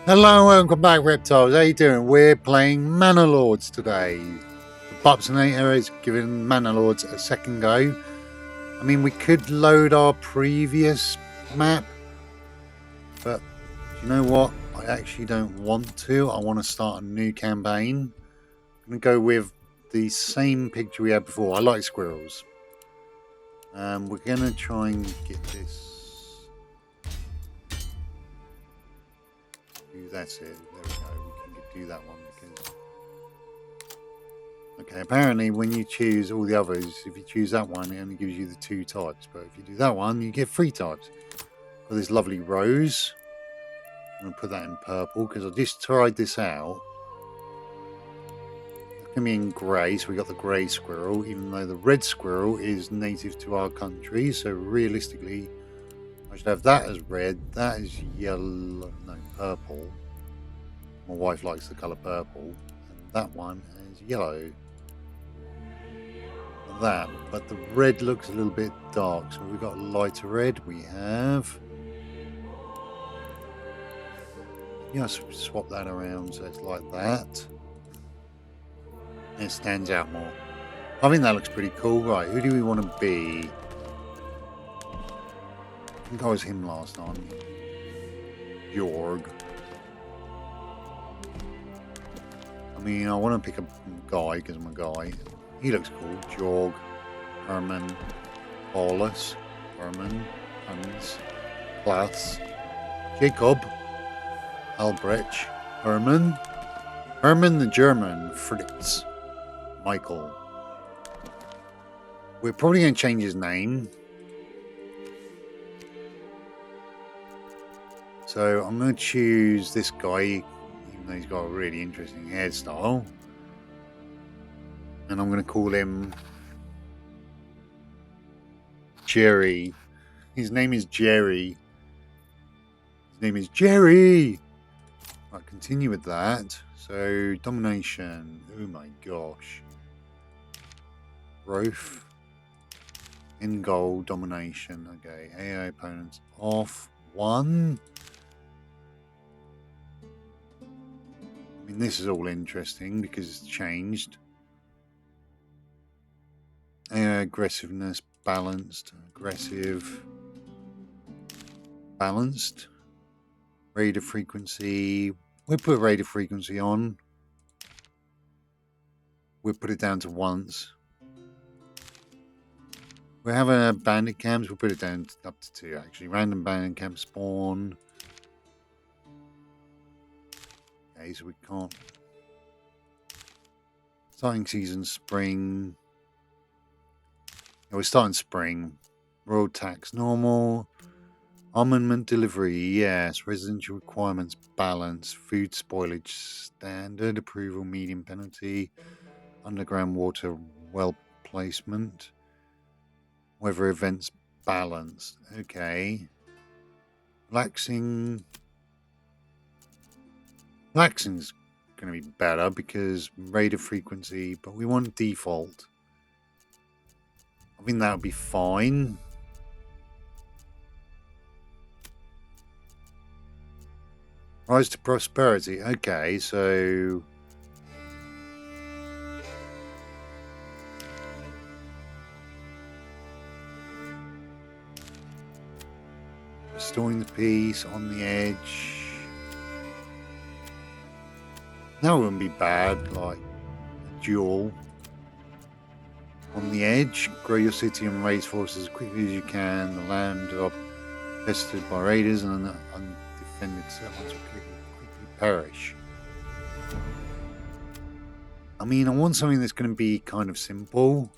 Hello and welcome back, Reptiles. How you doing? We're playing Manor Lords today. The Bobsonator is giving Manor Lords a second go. I mean, we could load our previous map, but you know what? I actually don't want to. I want to start a new campaign. I'm going to go with the same picture we had before. I like squirrels. We're going to try and get this. That's it. There we go. We can do that one because. Okay, apparently when you choose all the others, if you choose that one, it only gives you the 2 types. But if you do that one, you get 3 types. Got this lovely rose. I'm going to put that in purple because I just tried this out. It's going to be in grey, so we got the grey squirrel, even though the red squirrel is native to our country. So realistically, I should have that as red, that is yellow, no, purple. My wife likes the colour purple, and that one is yellow. That, but the red looks a little bit dark, so we've got lighter red. We have, yeah, swap that around so it's like that. It stands out more. I think that looks pretty cool. Right, who do we want to be? I think I was him last time. Jorg. I mean, I want to pick a guy because I'm a guy. He looks cool. Jorg, Herman, Paulus, Herman, Hans, Klaus, Jacob, Albrecht, Herman the German, Fritz, Michael. We're probably going to change his name. So I'm going to choose this guy, even though he's got a really interesting hairstyle. And I'm going to call him Jerry. His name is Jerry. His name is Jerry. Right, continue with that. So, domination. Oh my gosh. Growth. In goal, domination. Okay, AI opponents off 1. I mean, this is all interesting because it's changed. Aggressiveness, balanced, aggressive, balanced. Raider frequency. We'll put raider frequency on. We'll put it down to once. We're having bandit camps. We'll put it down to up to 2 actually. Random bandit camp spawn. Okay, so we can't. Starting season spring. Yeah, we're starting spring. Road tax normal. Armament delivery, yes. Residential requirements, balance. Food spoilage, standard. Approval, medium penalty. Underground water, well placement. Weather events, balanced. Okay. Relaxing's going to be better because raider frequency, but we want default. I think that would be fine. Rise to prosperity. Okay, so restoring the peace on the edge. That wouldn't be bad, like a duel. On the edge, grow your city and raise forces as quickly as you can. The land are pestered by raiders and undefended settlements will quickly perish. I mean, I want something that's going to be kind of simple.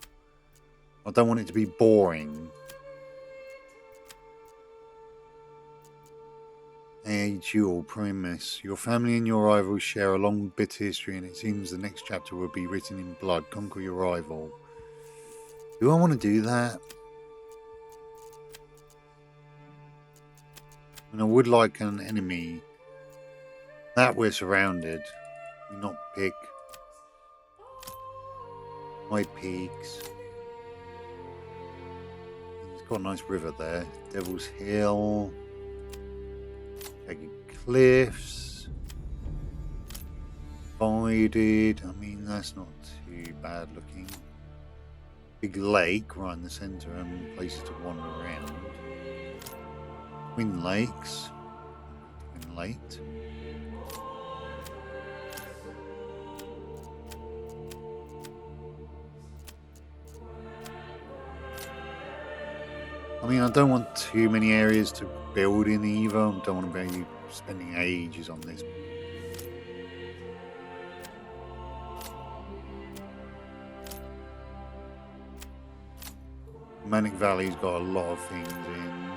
I don't want it to be boring. A duel premise. Your family and your rivals share a long bitter history, and it seems the next chapter will be written in blood. Conquer your rival. Do I want to do that? And I would like an enemy. That we're surrounded. We not pick. High peaks. It's got a nice river there. Devil's Hill. Jagged cliffs. divided. I mean, that's not too bad looking. Big lake right in the centre and places to wander around. Twin lakes. Twin lake. I mean, I don't want too many areas to build in either. I don't want to be spending ages on this. Manic Valley's got a lot of things in.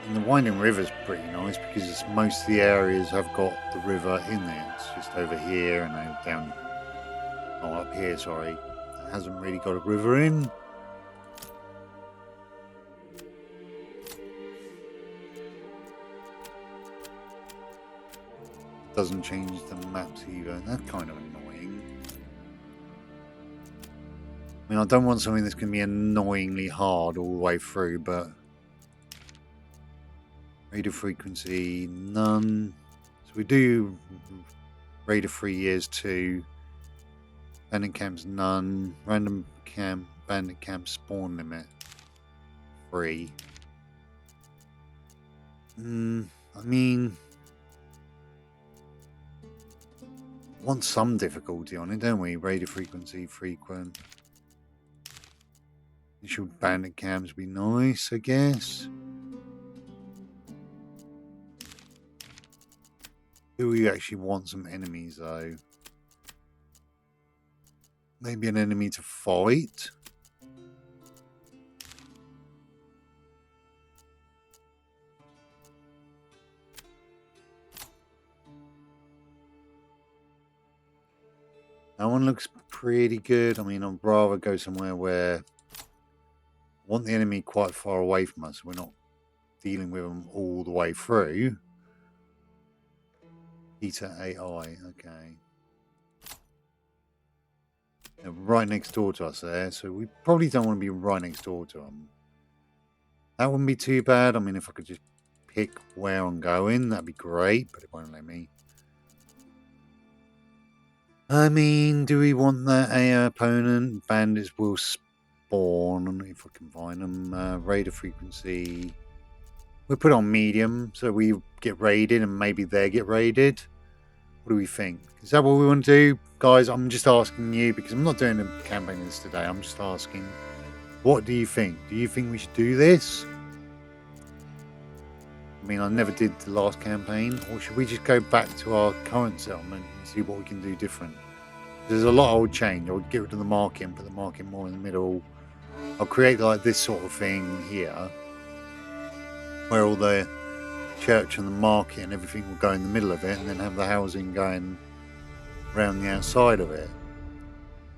And the Winding River's pretty nice because most of the areas have got the river in there. It's just over here and down, up here, sorry. It hasn't really got a river in. Doesn't change the maps either. That's kind of annoying. I mean, I don't want something that's going to be annoyingly hard all the way through, but radar frequency, none. So we do radar 3 years 2. Bandit camps, none. Random camp, bandit camp spawn limit, 3. I mean, want some difficulty on it, don't we? Radar frequency, frequent. Initial bandit camps be nice, I guess. Do we actually want some enemies though? Maybe an enemy to fight. That one looks pretty good. I mean, I'd rather go somewhere where I want the enemy quite far away from us. We're not dealing with them all the way through. Beta AI, okay. They're right next door to us there, so we probably don't want to be right next door to them. That wouldn't be too bad. I mean, if I could just pick where I'm going, that'd be great, but it won't let me. I mean, do we want that AI opponent? Bandits will spawn, if I can find them. Radar frequency. We'll put on medium, so we get raided and maybe they get raided. What do we think? Is that what we want to do? Guys, I'm just asking you because I'm not doing a campaign this today. I'm just asking, what do you think? Do you think we should do this? I mean, I never did the last campaign. Or should we just go back to our current settlement and see what we can do different? There's a lot I would change. I would get rid of the market and put the market more in the middle. I'll create like this sort of thing here, where all the church and the market and everything will go in the middle of it, and then have the housing going around the outside of it.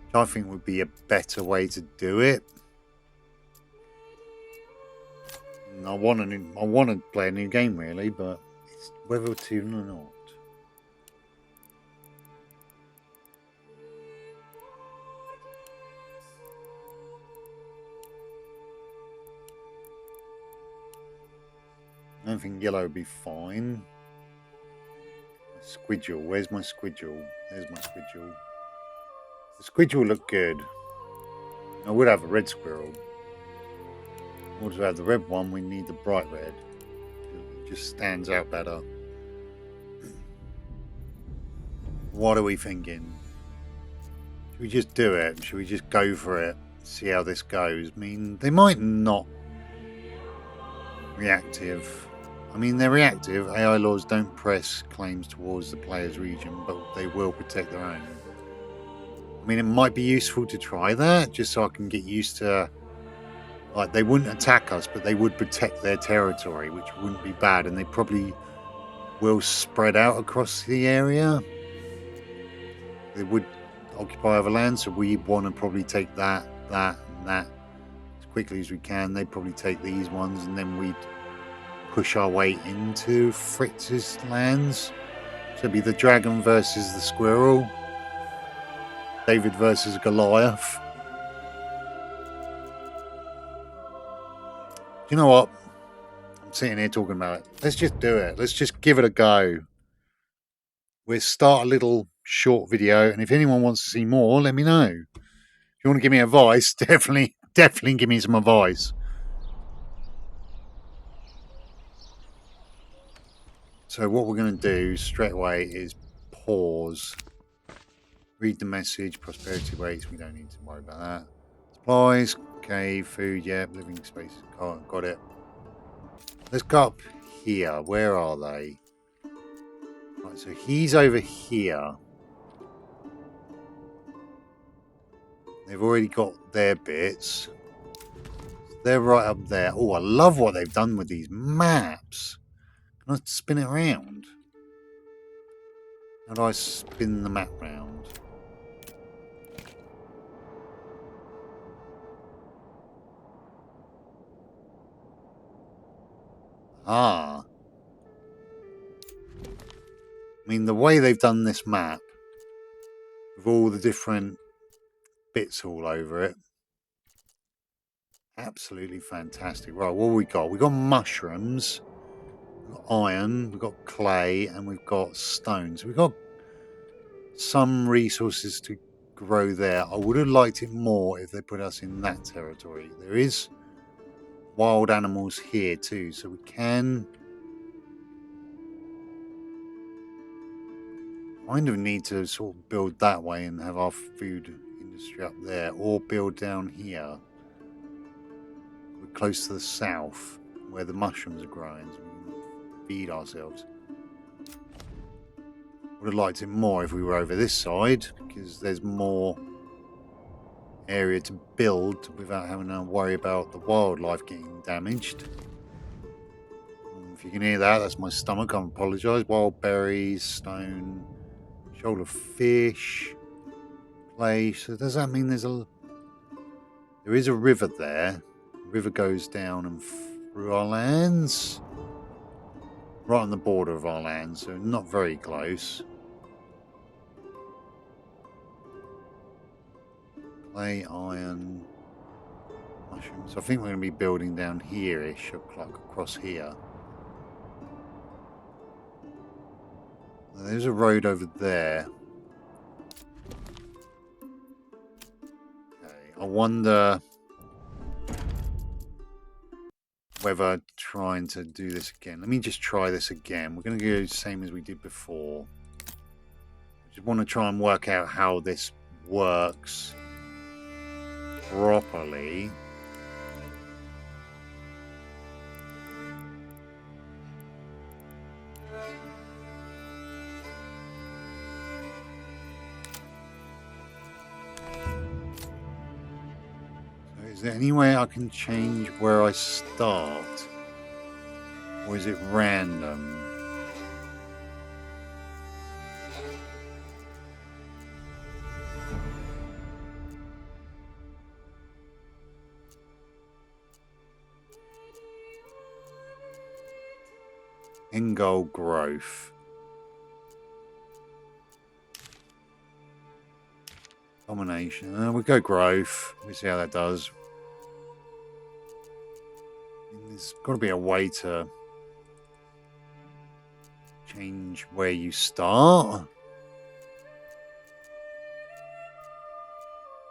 Which I think would be a better way to do it. And I want to play a new game really, but it's whether to or not. I think yellow would be fine. Squidgel, where's my squidgel? There's my squidgel. The squidgel look good. I would have a red squirrel. In order to have the red one, we need the bright red. It just stands out better. What are we thinking? Should we just do it? Should we just go for it? See how this goes? I mean, they might not reactive. I mean, they're reactive. AI laws don't press claims towards the player's region, but they will protect their own. I mean, it might be useful to try that, just so I can get used to, like, they wouldn't attack us, but they would protect their territory, which wouldn't be bad, and they probably will spread out across the area. They would occupy other land, so we want to probably take that, and that as quickly as we can. They'd probably take these ones, and then we'd push our way into Fritz's lands. So it'd be the dragon versus the squirrel. David versus Goliath. You know what? I'm sitting here talking about it. Let's just do it. Let's just give it a go. we'll start a little short video, and if anyone wants to see more, let me know. If you want to give me advice, definitely give me some advice. So what we're going to do straight away is pause, read the message, prosperity rates, we don't need to worry about that. Supplies, okay, food, yeah, living space, got it. Let's go up here, where are they? Right, so he's over here. They've already got their bits. They're right up there. Oh, I love what they've done with these maps. Can I spin it around? How do I spin the map round? Ah. I mean, the way they've done this map, with all the different bits all over it, absolutely fantastic. Right, what have we got? We've got mushrooms, we've got iron, we've got clay, and we've got stones. We've got some resources to grow there. I would have liked it more if they put us in that territory. There is wild animals here too, so we can kind of need to sort of build that way and have our food industry up there, or build down here. We're close to the south where the mushrooms are growing, so we can feed ourselves. Would have liked it more if we were over this side, because there's more area to build without having to worry about the wildlife getting damaged. If you can hear that, that's my stomach. I apologise. Wild berries, stone, shoulder fish, clay. So does that mean there is a river there? The river goes down and through our lands, right on the border of our lands, so not very close. Clay, iron, mushrooms. I think we're going to be building down here-ish, like across here. There's a road over there. Okay, I wonder whether trying to do this again. Let me just try this again. We're going to go the same as we did before. I just want to try and work out how this works properly. So is there any way I can change where I start? Or is it random? End goal growth. Domination. We'll go growth. We'll see how that does. There's got to be a way to change where you start.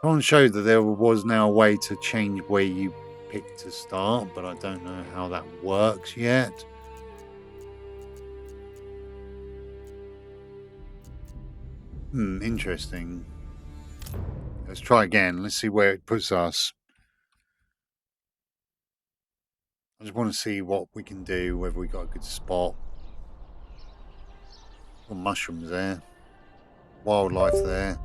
Someone showed that there was now a way to change where you pick to start, but I don't know how that works yet. Interesting. Let's try again. Let's see where it puts us. I just want to see what we can do, whether we got a good spot. Got mushrooms there. Wildlife there.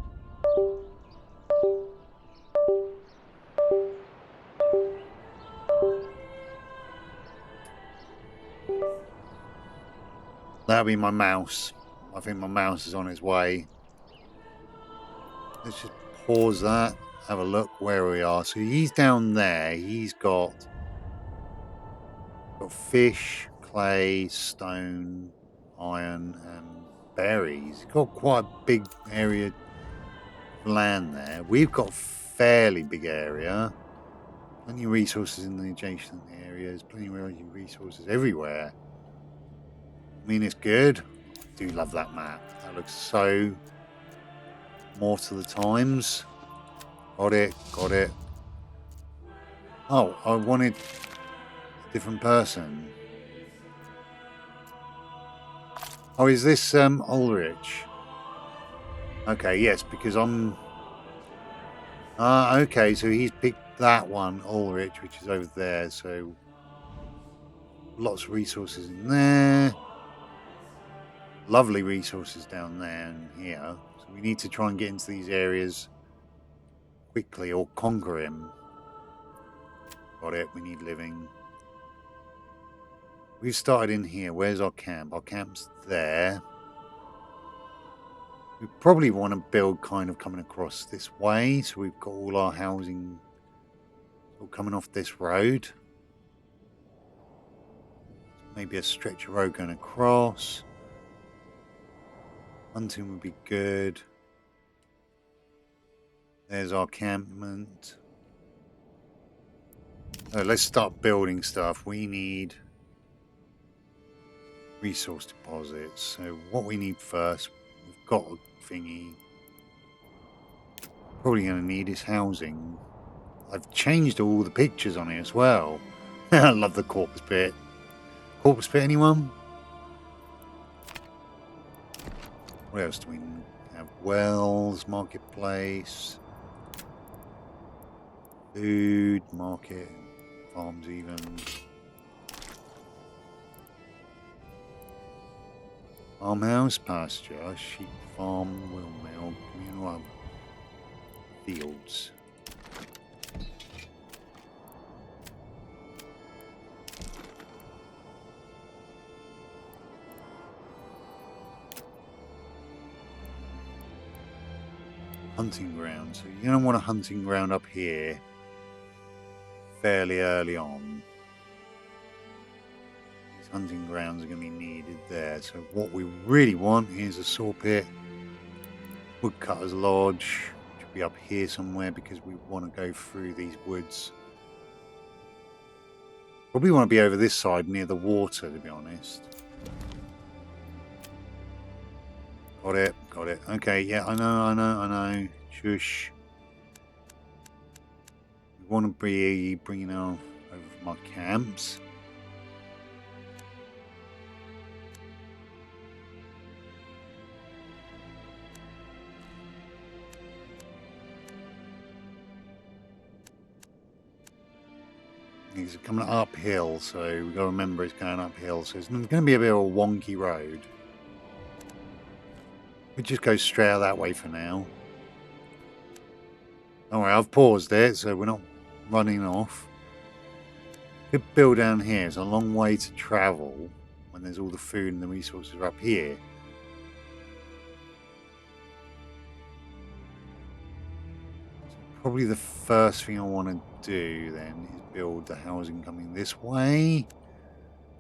That'll be my mouse. I think my mouse is on its way. Let's just pause that. Have a look where we are. So he's down there. He's got fish, clay, stone, iron, and berries. He's got quite a big area of land there. We've got a fairly big area. Plenty of resources in the adjacent areas. Plenty of resources everywhere. I mean, it's good. I do love that map. That looks so more to the times. Got it, got it. Oh, I wanted a different person. Oh, is this Ulrich? Okay, yes, because I'm... okay, so he's picked that one, Ulrich, which is over there, so... Lots of resources in there. Lovely resources down there and here. So we need to try and get into these areas quickly or conquer him. Got it, we need living. We've started in here. Where's our camp? Our camp's there. We probably want to build kind of coming across this way. So we've got all our housing all coming off this road. Maybe a stretch of road going across. Hunting would be good. There's our campment. So let's start building stuff. We need resource deposits. So what we need first, we've got a thingy. Probably going to need is housing. I've changed all the pictures on it as well. I love the corpse bit. Corpse bit, anyone? What else do we have? Wells, marketplace, food, market, farms even. Farmhouse, pasture, sheep farm, wheel mill, communal hub, fields. Hunting ground. So you're going to want a hunting ground up here fairly early on. These hunting grounds are going to be needed there. So what we really want is a saw pit, woodcutter's lodge, which will be up here somewhere because we want to go through these woods. Probably want to be over this side near the water, to be honest. Got it, got it. Okay, yeah, I know. Shush. We want to be bringing our over from our camps. These are coming uphill, so we've got to remember it's going uphill. So it's going to be a bit of a wonky road. We just go straight out that way for now. Don't worry, I've paused it, so we're not running off. Could build down here. It's a long way to travel when there's all the food and the resources are up here. So probably the first thing I want to do then is build the housing coming this way.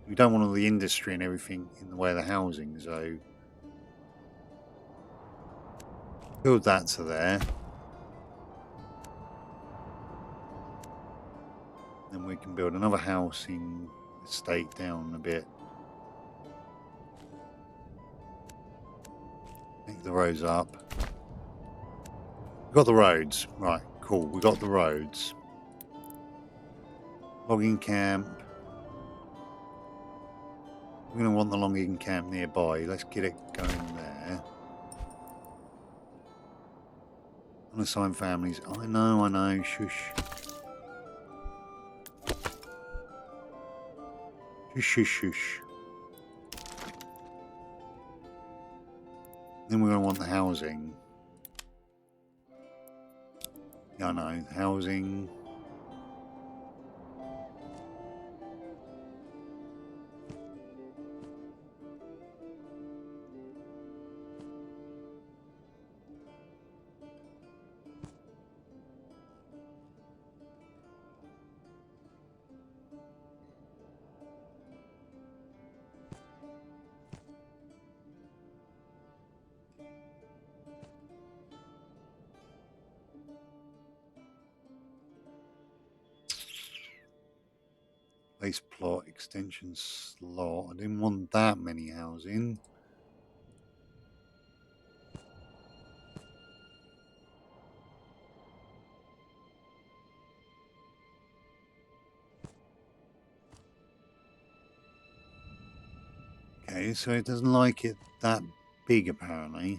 We don't want all the industry and everything in the way of the housing, so build that to there. Then we can build another housing estate down a bit. Make the roads up. We've got the roads. Right, cool. We got the roads. Logging camp. We're going to want the logging camp nearby. Let's get it going there. Unassigned families. I know. Shush. Shush. Then we're going to want the housing. Yeah, I know. Housing. Place plot, extension slot. I didn't want that many housing. Okay, so it doesn't like it that big apparently.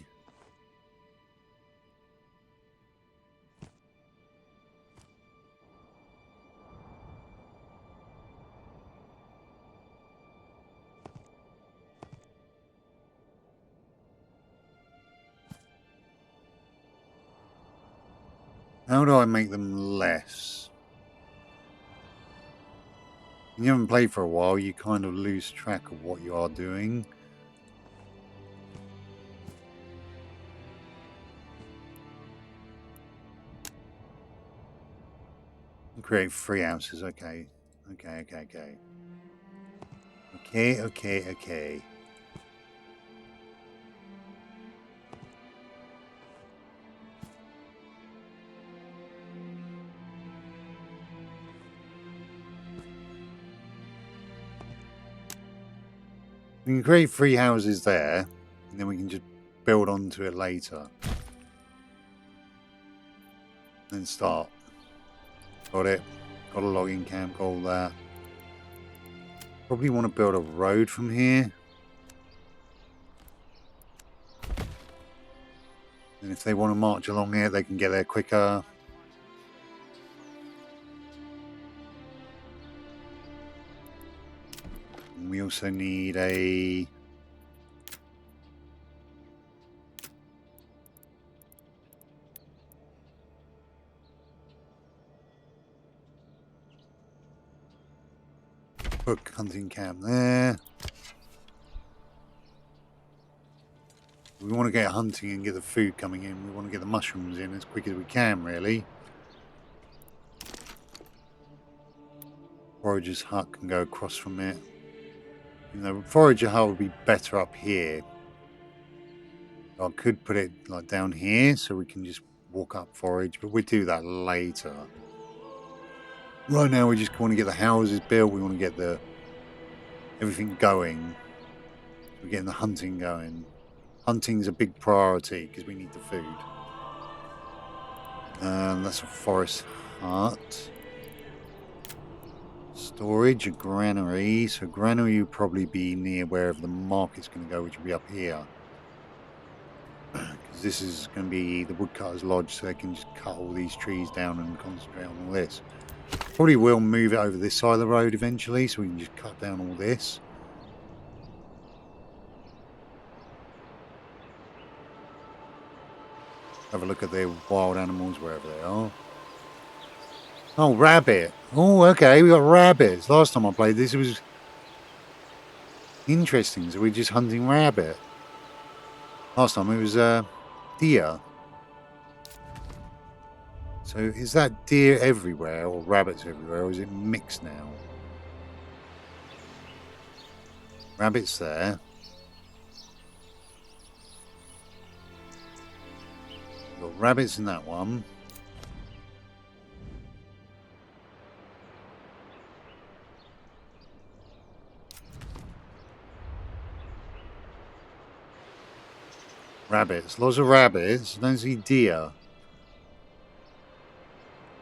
How do I make them less? When you haven't played for a while, you kind of lose track of what you are doing. Create 3 ounces, okay. Okay. We can create 3 houses there, and then we can just build onto it later. Then start. Got it. Got a logging camp, got all that. Probably want to build a road from here. And if they want to march along here, they can get there quicker. And we also need a... book hunting camp there. We want to get hunting and get the food coming in. We want to get the mushrooms in as quick as we can, really. Forager's hut can go across from it. You know, forager hut would be better up here. I could put it like down here so we can just walk up forage, but we'll do that later. Right now we just want to get the houses built. We want to get the everything going. We're getting the hunting going. Hunting's a big priority because we need the food. That's a forest hut. Storage, a granary. So granary would probably be near wherever the market's going to go, which will be up here. Because this is going to be the woodcutter's lodge, so they can just cut all these trees down and concentrate on all this. Probably will move it over this side of the road eventually, so we can just cut down all this. Have a look at their wild animals wherever they are. Oh, rabbit. Oh, okay, we got rabbits. Last time I played this, it was interesting. So we're just hunting rabbit. Last time it was deer. So is that deer everywhere or rabbits everywhere, or is it mixed now? Rabbits there. We've got rabbits in that one. Rabbits. Lots of rabbits. I don't see deer.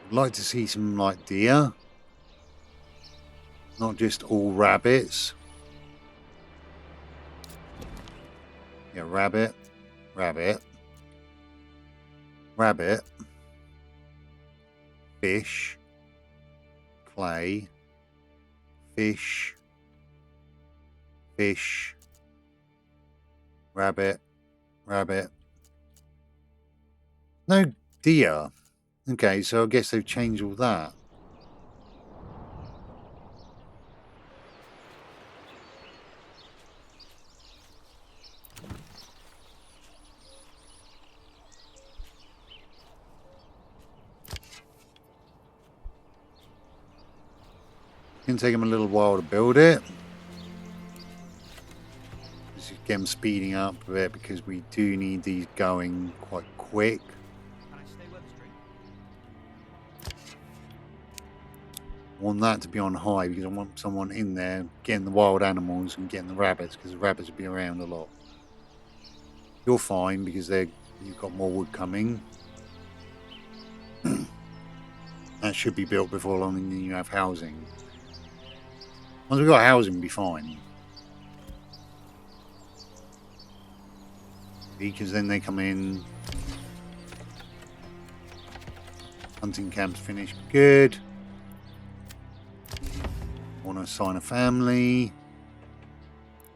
I'd like to see some like deer. Not just all rabbits. Yeah, rabbit. Rabbit. Rabbit. Fish. Clay. Fish. Fish. Rabbit. Rabbit. No deer. Okay, so I guess they've changed all that. It's going to take them a little while to build it. Just get them speeding up a bit because we do need these going quite quick. I want that to be on high because I want someone in there getting the wild animals and getting the rabbits because the rabbits will be around a lot. You're fine because you've got more wood coming. That should be built before long and then you have housing. Once we've got housing, we'll be fine. Because then they come in. Hunting camp's finished. Good. Want to assign a family.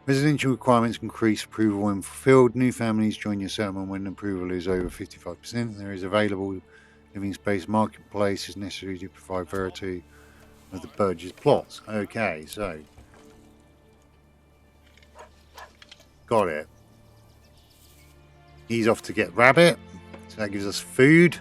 Residential requirements increase approval when fulfilled. New families join your settlement when approval is over 55%. There is available living space. Marketplace is necessary to provide variety of the Burgess plots. Okay, so got it. He's off to get rabbit. So that gives us food.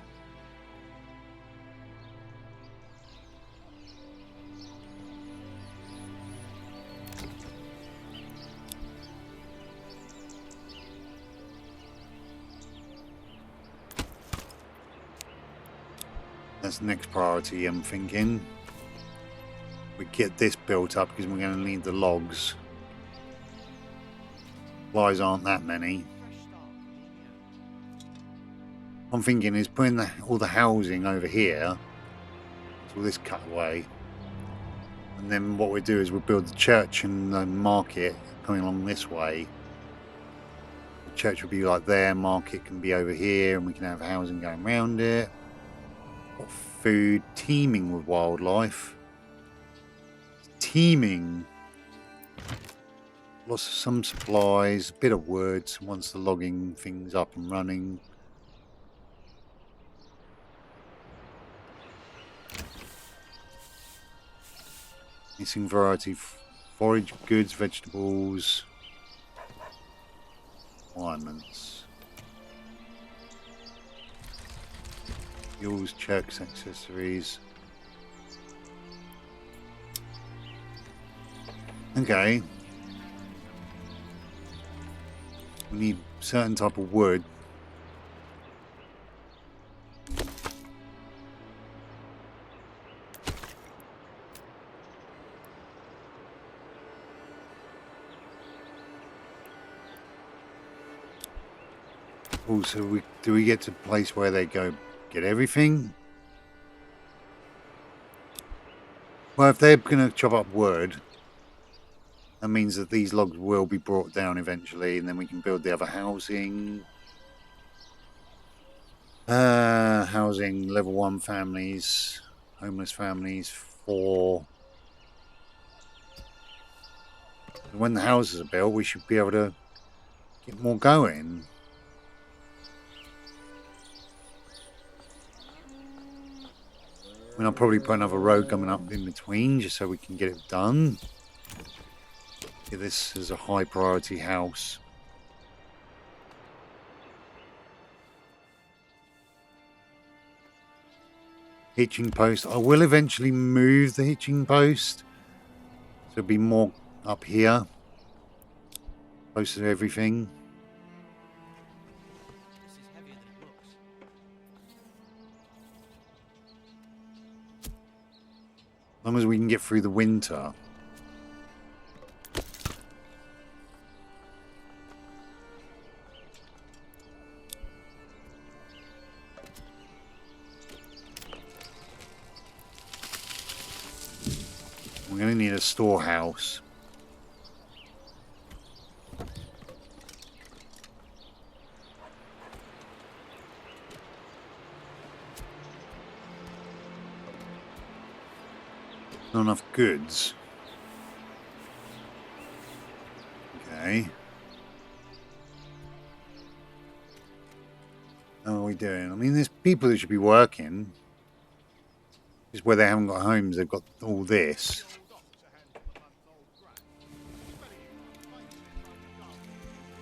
That's the next priority, I'm thinking. We get this built up because we're going to need the logs. Supplies aren't that many. I'm thinking is putting all the housing over here. So this cut away. And then what we do is we'll build the church and the market coming along this way. The church will be like there, market can be over here, and we can have housing going around it. Got food teeming with wildlife. Teeming. Lots of some supplies, a bit of wood once the logging thing's up and running. Missing variety, forage, goods, vegetables, requirements. Fuels, checks, accessories. Okay. We need certain type of wood. Also, do we get to a place where they go get everything? Well, if they're going to chop up wood, that means that these logs will be brought down eventually, and then we can build the other housing. Housing, level 1 families, homeless families, 4. When the houses are built, we should be able to get more going. I mean, I'll probably put another road coming up in between just so we can get it done. Yeah, this is a high priority house. Hitching post. I will eventually move the hitching post. So it'll be more up here. Close to everything. As long as we can get through the winter. We're going to need a storehouse. Not enough goods. Okay. How are we doing? I mean, there's people that should be working. Just where they haven't got homes, they've got all this.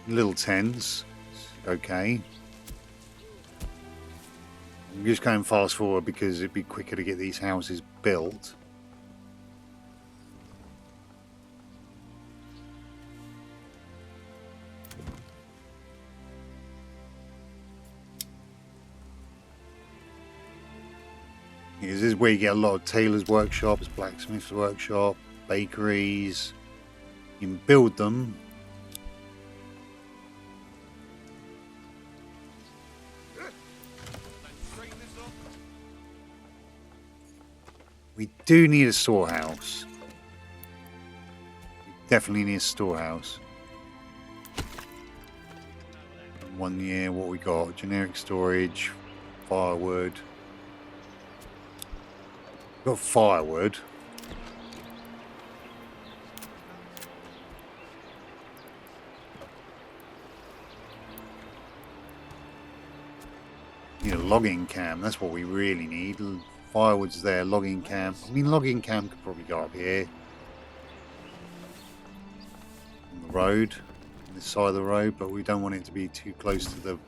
Little tents. Okay. I'm just going fast forward because it'd be quicker to get these houses built. Because this is where you get a lot of tailors' workshops, blacksmiths' workshop, bakeries. You can build them. We do need a storehouse. We definitely need a storehouse. 1 year. What we got? Generic storage, firewood. Got firewood. Need a logging camp. That's what we really need. Firewood's there. Logging camp. I mean, logging camp could probably go up here on the road, on this side of the road, but we don't want it to be too close to the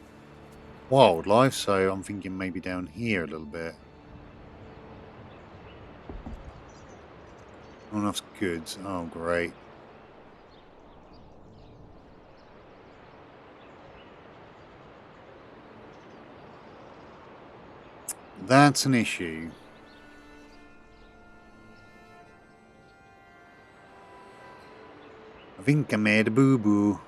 wildlife. So I'm thinking maybe down here a little bit. Not enough goods. Oh, great. That's an issue. I think I made a boo-boo.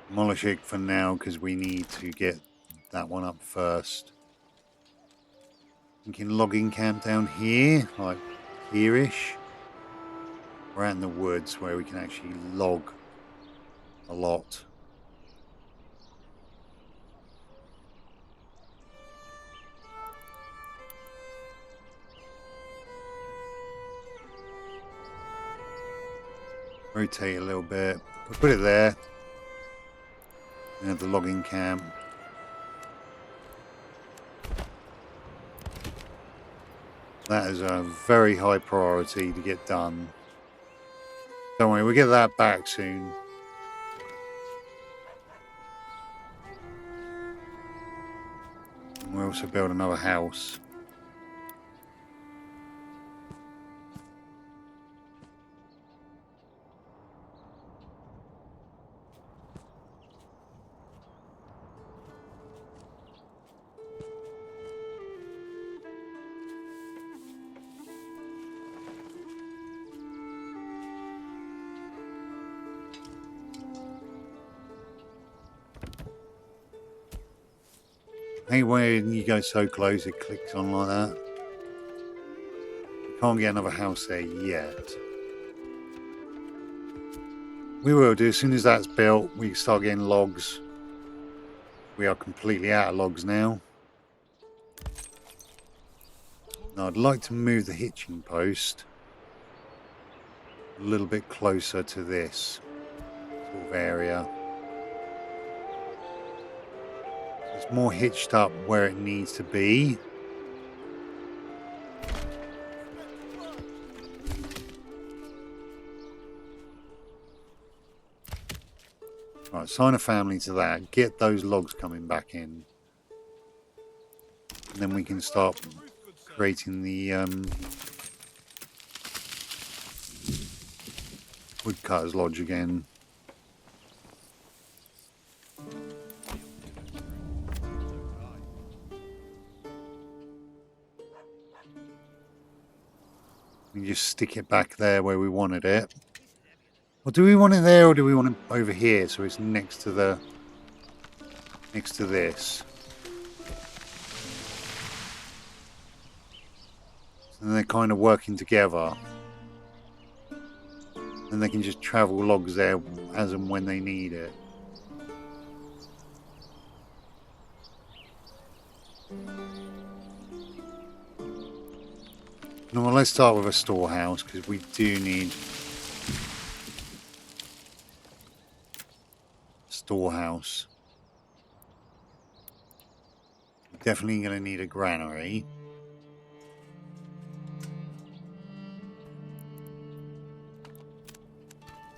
Demolish it for now because we need to get that one up first. Thinking logging camp down here, like here-ish. We're out in the woods where we can actually log a lot. Rotate a little bit. We'll put it there. We have the logging camp. That is a very high priority to get done. Don't worry, we'll get that back soon. And we'll also build another house. I hate when you go so close it clicks on like that. Can't get another house there yet. We will do. As soon as that's built, we start getting logs. We are completely out of logs now. Now I'd like to move the hitching post a little bit closer to this sort of area. It's more hitched up where it needs to be. Right, assign a family to that. Get those logs coming back in. And then we can start creating the woodcutter's lodge again. We just stick it back there where we wanted it. Or do we want it there, or do we want it over here so it's next to this? And they're kind of working together. And they can just travel logs there as and when they need it. No, well, let's start with a storehouse because we do need storehouse. We're definitely going to need a granary.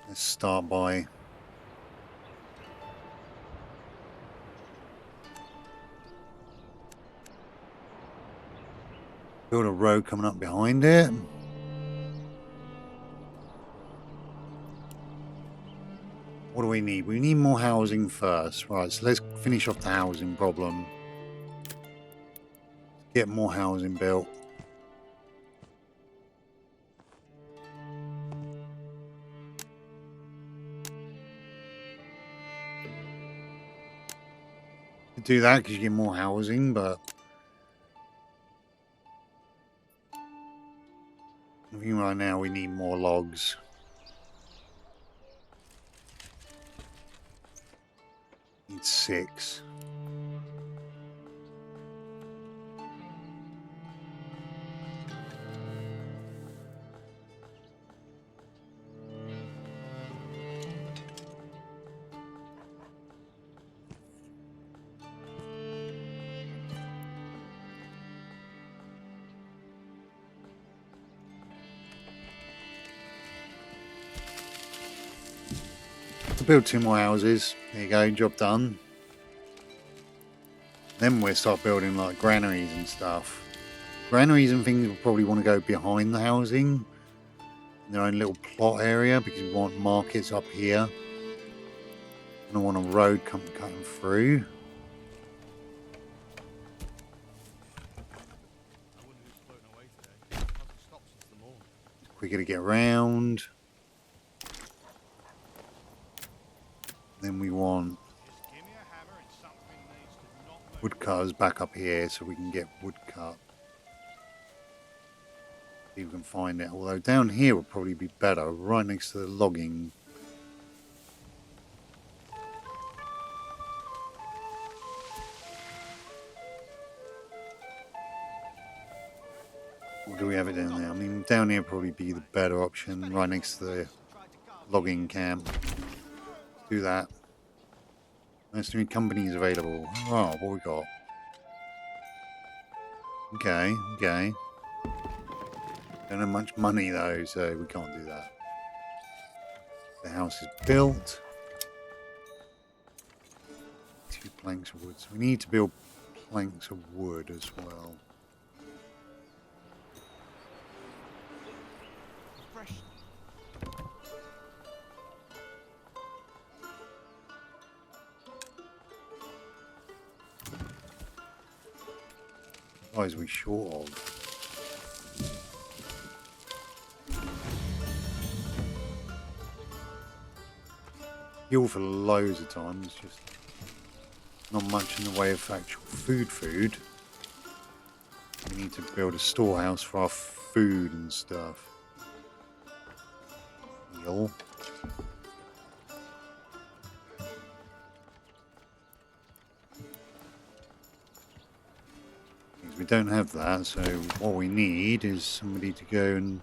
Let's start by build a road coming up behind it. What do we need? We need more housing first. Right, so let's finish off the housing problem. Get more housing built. Could do that because you get more housing, but I think right now we need more logs. Need 6. To build 2 more houses. There you go, job done. Then we'll start building like granaries and stuff. Granaries and things will probably want to go behind the housing in their own little plot area because we want markets up here. And I want a road cutting through. Quicker to get around. Then we want woodcutters back up here so we can get woodcut. See if we can find it. Although down here would probably be better, right next to the logging. Or do we have it down there? I mean, down here would probably be the better option, right next to the logging camp. Do that. There's new companies available. Oh, what we got? Okay. Don't have much money though, so we can't do that. The house is built. 2 planks of wood. So we need to build planks of wood as well. What is we short of? Fuel for loads of times, just not much in the way of actual food. We need to build a storehouse for our food and stuff. Heal. We don't have that, so what we need is somebody to go and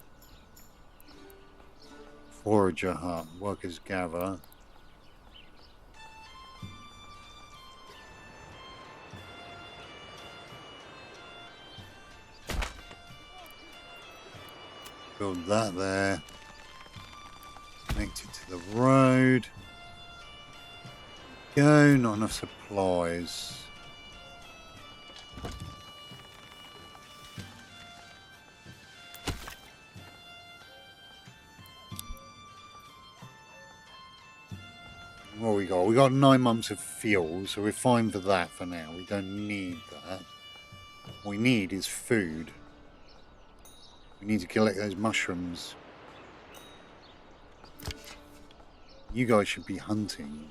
forage a hut. Workers gather. Build that there. Connect it to the road. Go, not enough supplies. What we got? We got 9 months of fuel, so we're fine for that for now. We don't need that. What we need is food. We need to collect those mushrooms. You guys should be hunting.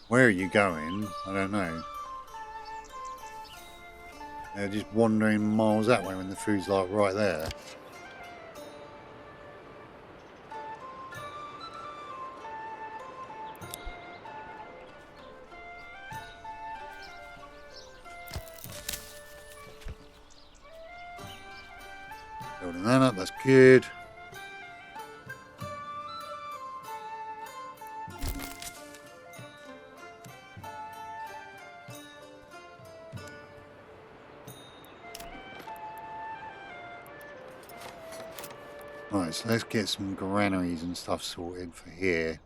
Where are you going? I don't know. They're just wandering miles that way when the food's like right there. Building that up, that's good. Right, so let's get some granaries and stuff sorted for here.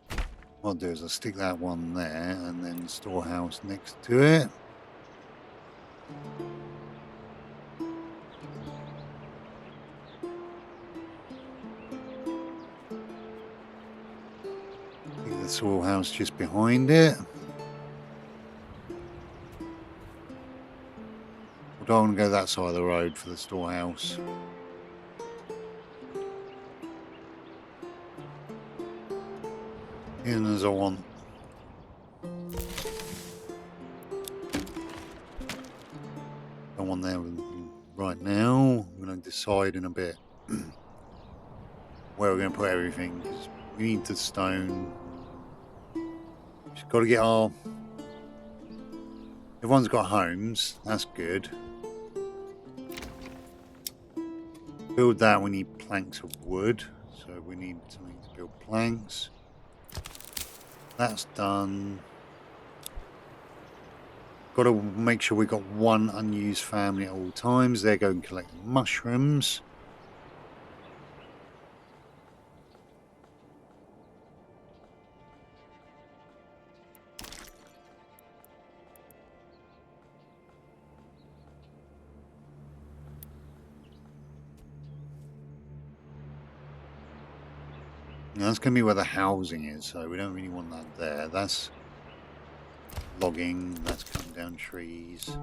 What I'll do is I'll stick that one there and then storehouse next to it. The storehouse just behind it. I don't want to go that side of the road for the storehouse. In as I want. Don't want there right now. I'm going to decide in a bit where we're going to put everything. 'Cause we need the stone. Just got to get our... Everyone's got homes. That's good. Build that. We need planks of wood. So we need something to build planks. That's done. Got to make sure we've got one unused family at all times. They're going to collect mushrooms. Now that's going to be where the housing is, so we don't really want that there. That's logging, that's cutting down trees.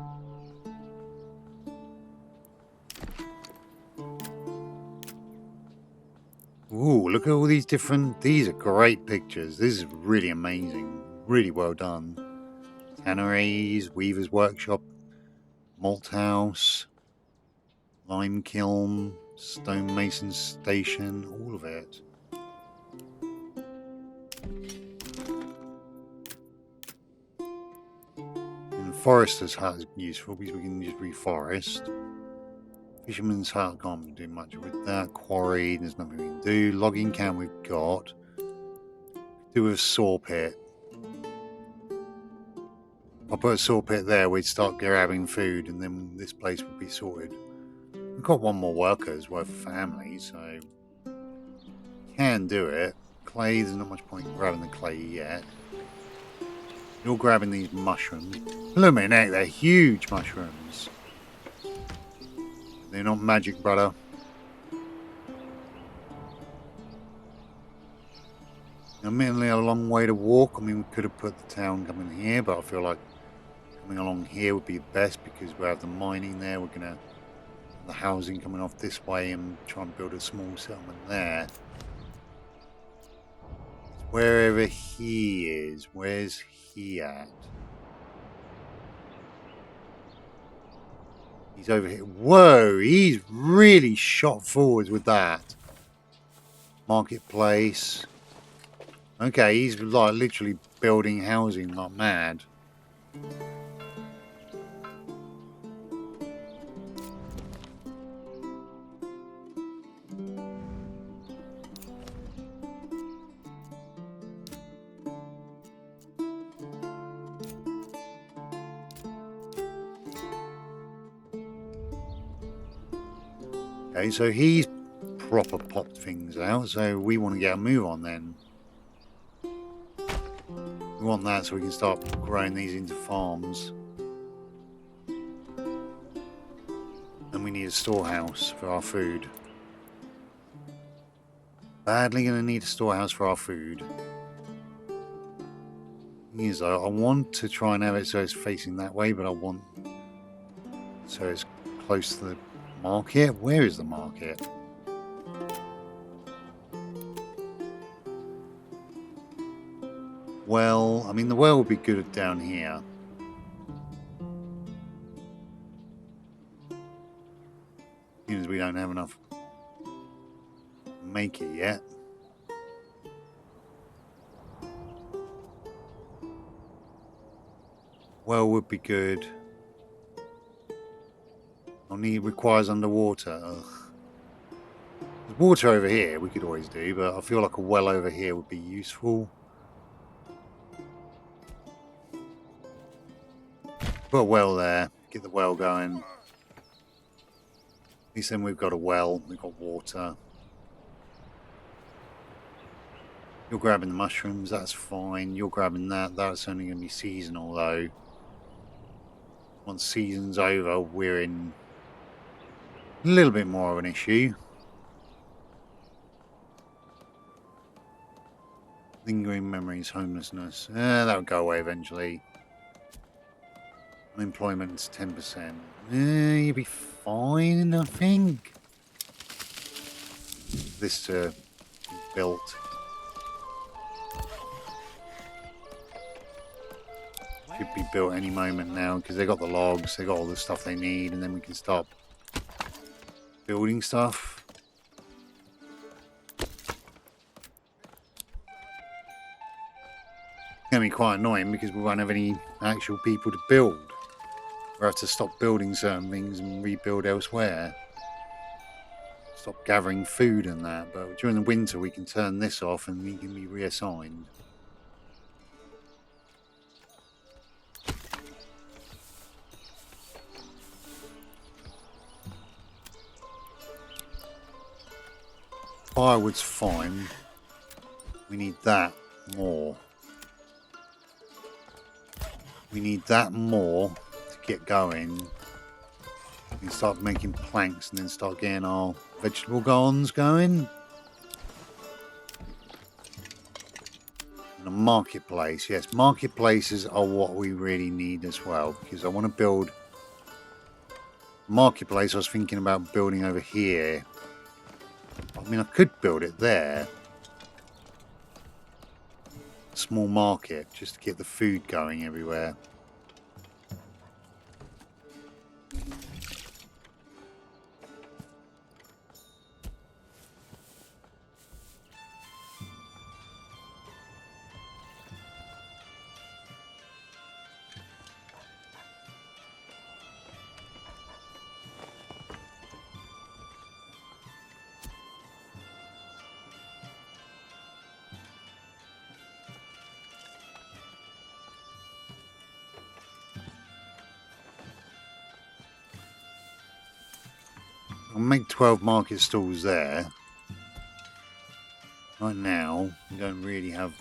Ooh, look at all these different... These are great pictures. This is really amazing. Really well done. Tanneries, Weaver's Workshop, Malt House, Lime Kiln, Stonemason Station, all of it. And Forester's Hut is useful because we can just reforest. Fisherman's Hut, can't do much with that. Quarry, there's nothing we can do. Logging camp we've got. Do with a saw pit. I'll put a saw pit there, we'd start grabbing food and then this place would be sorted. We've got one more worker as well for family, so can do it. Clay, there's not much point in grabbing the clay yet. You're grabbing these mushrooms. Look at they're huge mushrooms. They're not magic, brother. Admittedly, a long way to walk. I mean, we could have put the town coming here, but I feel like coming along here would be the best because we have the mining there. We're going to have the housing coming off this way and try and build a small settlement there. Wherever he is, where's he at? He's over here. Whoa, he's really shot forwards with that. Marketplace. Okay, he's like literally building housing like mad. Okay, so he's proper popped things out, so we want to get a move on then. We want that so we can start growing these into farms. And we need a storehouse for our food. Badly going to need a storehouse for our food. Thing is, I want to try and have it so it's facing that way, but I want so it's close to the market. Where is the market? Well, I mean, the well would be good down here. Because we don't have enough to make it yet. Well would be good. Only requires underwater. Ugh. There's water over here we could always do, but I feel like a well over here would be useful. Put a well there, get the well going. At least then we've got a well, we've got water. You're grabbing the mushrooms, that's fine. You're grabbing that, that's only going to be seasonal though. Once season's over, we're in a little bit more of an issue. Lingering memories, homelessness. That'll go away eventually. Unemployment's 10%. You'll be fine, I think. This built. Should be built any moment now because they got the logs, they got all the stuff they need, and then we can start building stuff. It's going to be quite annoying because we won't have any actual people to build. We'll have to stop building certain things and rebuild elsewhere. Stop gathering food and that, but during the winter we can turn this off and we can be reassigned. Firewood's fine. We need that more. We need that more to get going. We can start making planks and then start getting our vegetable gardens going. And a marketplace. Yes, marketplaces are what we really need as well, because I want to build a marketplace. I was thinking about building over here. I mean, I could build it there. Small market, just to get the food going everywhere. I'll make 12 market stalls there. Right now, we don't really have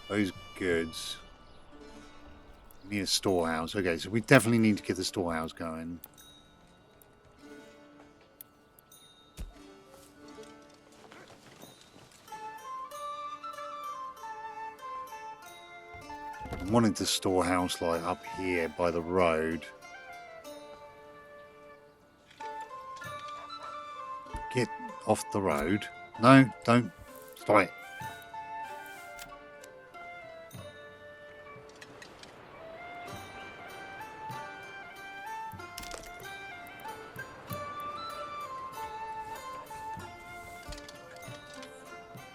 those goods. We need a storehouse. Okay, so we definitely need to get the storehouse going. I wanted the storehouse like up here by the road. Get off the road. No, don't. Stop it.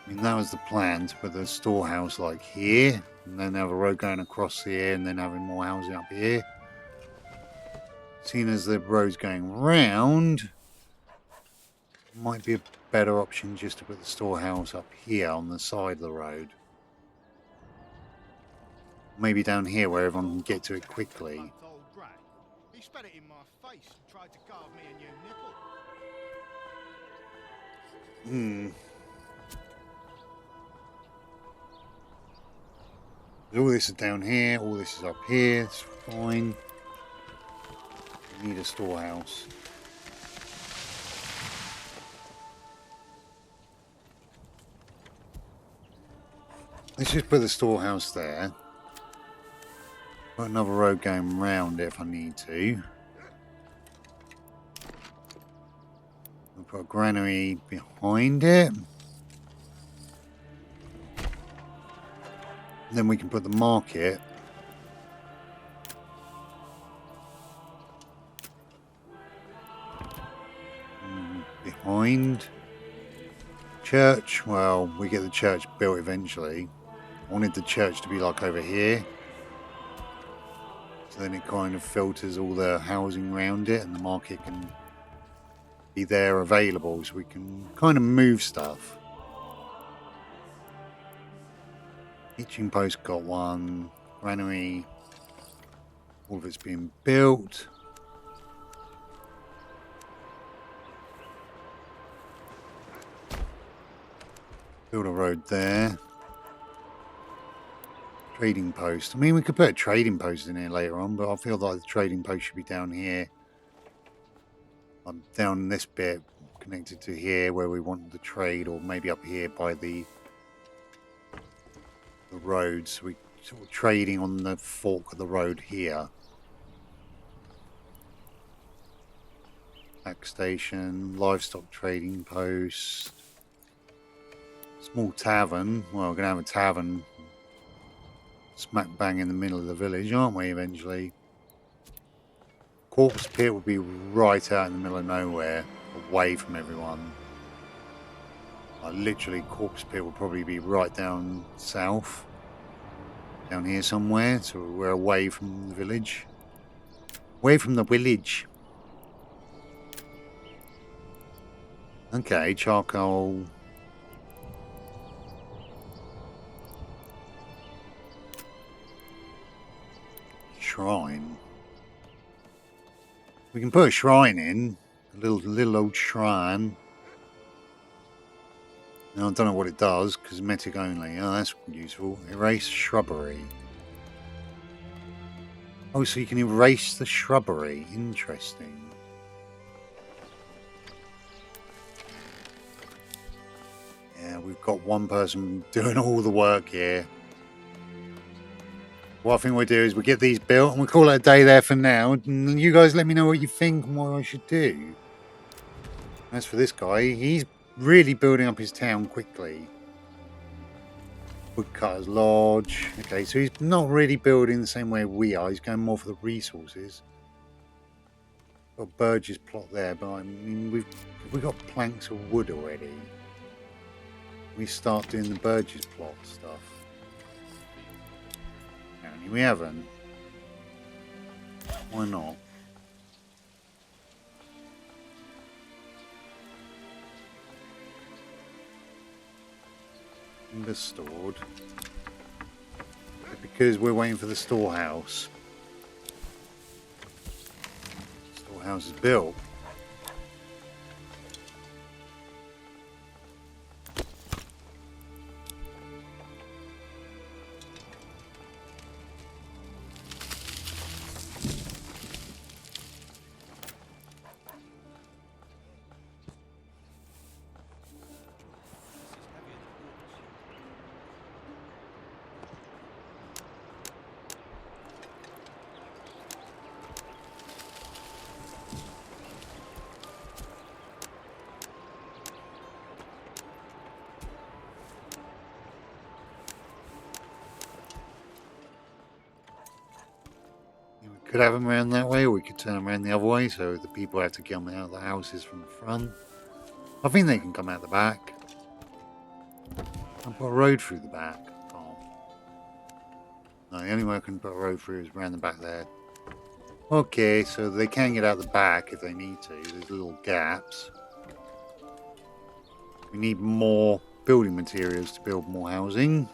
I mean, that was the plan, to put the storehouse like here, and then have a road going across here, and then having more housing up here. Seeing as the road's going round, might be a better option just to put the storehouse up here on the side of the road. Maybe down here where everyone can get to it quickly. He spat it in my face and tried to carve me a new nipple. All this is down here, all this is up here, it's fine. We need a storehouse. Let's just put the storehouse there. Put another road going round it if I need to. We'll put a granary behind it. Then we can put the market behind. Church, well, we get the church built eventually. I wanted the church to be like over here. So then it kind of filters all the housing around it and the market can be there available so we can kind of move stuff. Hitching post got one. Granary, all of it's being built. Build a road there. Trading post. I mean, we could put a trading post in here later on, but I feel like the trading post should be down here. Down this bit, connected to here where we want the trade, or maybe up here by the roads. We sort of trading on the fork of the road here. Back station, livestock trading post, small tavern. Well, we're gonna have a tavern smack bang in the middle of the village, aren't we, eventually? Corpse Pit will be right out in the middle of nowhere, away from everyone. Literally, Corpse Pit will probably be right down south. Down here somewhere, so we're away from the village. Away from the village. Okay, charcoal. Shrine. We can put a shrine in. A little old shrine. Now, I don't know what it does, cosmetic only. Oh, that's useful. Erase shrubbery. Oh, so you can erase the shrubbery. Interesting. Yeah, we've got one person doing all the work here. What I think we'll do is we'll get these built and we'll call it a day there for now. And you guys let me know what you think and what I should do. As for this guy, he's really building up his town quickly. Woodcutter's Lodge. Okay, so he's not really building the same way we are. He's going more for the resources. Got Burgess plot there, but I mean, we've got planks of wood already. We start doing the Burgess plot stuff. Apparently we haven't. Why not? Stored because we're waiting for the storehouse. Storehouse is built. Could have them around that way, or we could turn them around the other way, so the people have to come out of the houses from the front. I think they can come out the back. I've got a road through the back. Oh. No, the only way I can put a road through is around the back there. Okay, so they can get out the back if they need to. There's little gaps. We need more building materials to build more housing.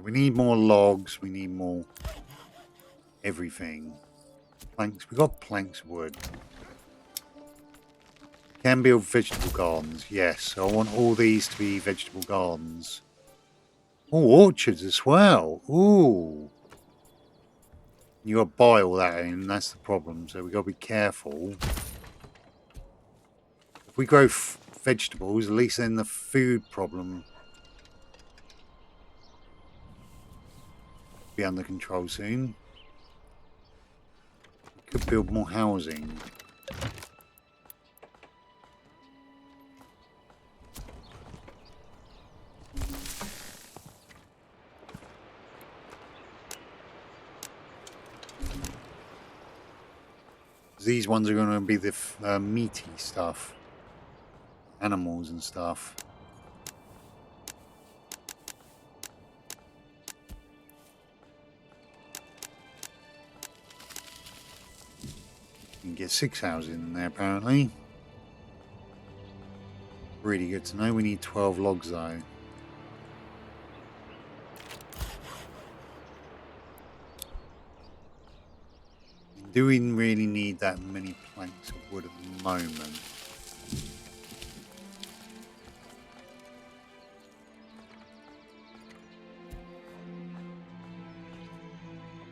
We need more logs, we need more everything. Planks, we've got planks of wood. Can build vegetable gardens, yes. I want all these to be vegetable gardens. Oh, orchards as well. Ooh. You gotta buy all that in, that's the problem, so we gotta be careful. If we grow vegetables, at least then the food problem be under control soon. We could build more housing. These ones are going to be the meaty stuff. Animals and stuff. You can get 6 houses in there apparently. Really good to know. We need 12 logs though. Do we really need that many planks of wood at the moment?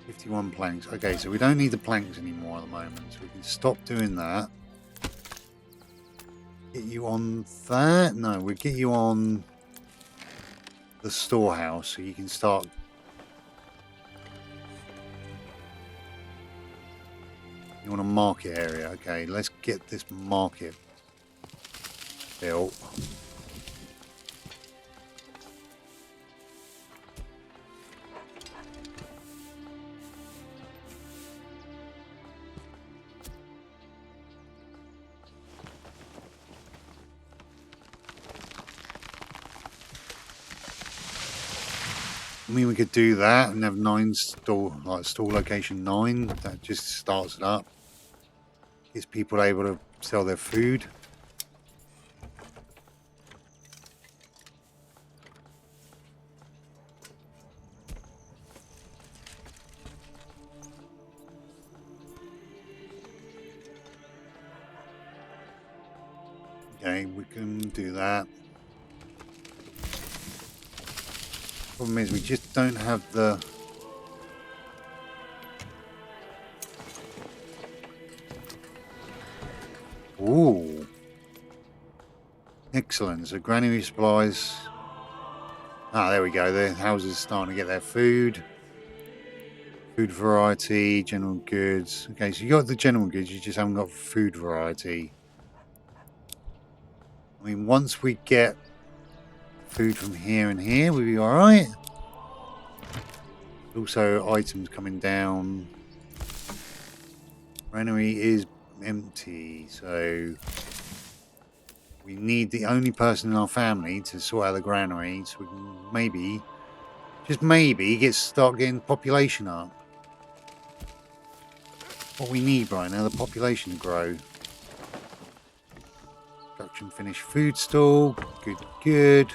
"51 planks." Okay, so we don't need the planks anymore at the moment, so we can stop doing that. Get you on that. No, we'll get you on the storehouse so you can start. You want a market area? Okay, let's get this market built. I mean, we could do that and have 9 store, like store location 9. That just starts it up. Gets people able to sell their food. Okay, we can do that. Problem is, we just don't have the. Ooh. Excellent. So granary supplies. Ah, there we go. The houses are starting to get their food. Food variety, general goods. Okay, so you got the general goods, you just haven't got food variety. I mean, once we get food from here and here, we'll be alright. Also, items coming down. Granary is empty, so we need the only person in our family to sort out the granary, so we can maybe, just maybe, start getting population up. What we need right now, the population to grow. Production finished food stall, good, good.